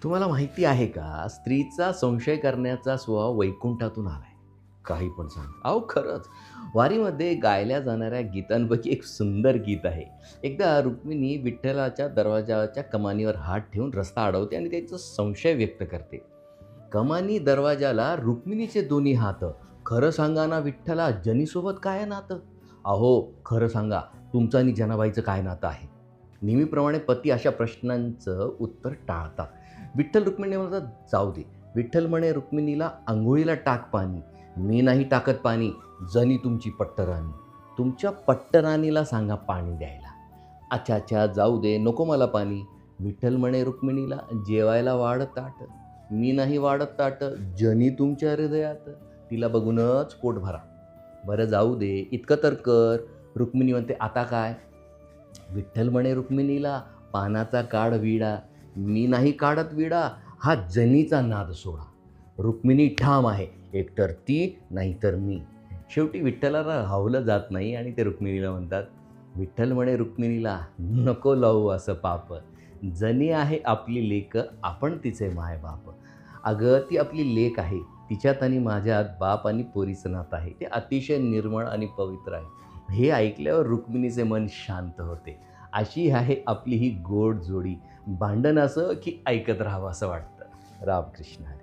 तुम्हाला माहिती आहे का, स्त्रीचा संशय करण्याचा स्वभाव वैकुंठातून आलाय. काही पण सांग. अहो खरंच. वारीमध्ये गायल्या जाणाऱ्या गीतांपैकी एक सुंदर गीत आहे. एकदा रुक्मिणी विठ्ठलाच्या दरवाजाच्या कमानीवर हात ठेवून रस्ता अडवते आणि त्याचा संशय व्यक्त करते. कमानी दरवाजाला रुक्मिणीचे दोन्ही हात. खरं सांगा ना विठ्ठला, जनीसोबत काय नातं? अहो, खरं सांगा, तुमचं आणि जनाबाईचं काय नातं आहे? नेहमीप्रमाणे पती अशा प्रश्नांचं उत्तर टाळतात. विठ्ठल रुक्मिणी म्हणतात, जाऊ दे. विठ्ठल म्हणे रुक्मिणीला, अंघोळीला टाक पाणी. मी नाही टाकत पाणी, जनी तुमची पट्टराणी. तुमच्या पट्टराणीला सांगा पाणी द्यायला. अच्छा अच्छा, जाऊ दे, नको मला पाणी. विठ्ठल म्हणे रुक्मिणीला, जेवायला वाढ ताट. मी नाही वाढत ताट, जनी तुमच्या हृदयात. तिला बघूनच पोट भरा. बरं जाऊ दे, इतकं तर कर. रुक्मिणी म्हणते, आता काय? विठ्ठल म्हणे रुक्मिणीला, पानाचा काढ विडा. मी नाही काढत विडा, हा जनीचा नाद सोडा. रुक्मिणी ठाम आहे, एकतर ती नाहीतर मी. शेवटी विठ्ठलाला राहवलं जात नाही आणि ते रुक्मिणीला म्हणतात. विठ्ठल म्हणे रुक्मिणीला, नको लावू असं पाप. जनी आहे आपली लेक, आपण तिचे मायबाप. अगं ती आपली लेक आहे, तिच्यात आणि माझ्यात बाप आणि पोरीचं नातं आहे. ते अतिशय निर्मळ आणि पवित्र आहे. हे ऐकल्यावर रुक्मिणीचे मन शांत होते. अशी आहे आपली ही गोड जोडी. भांडण असं की ऐकत राहावं असं वाटतं. रामकृष्ण हरी.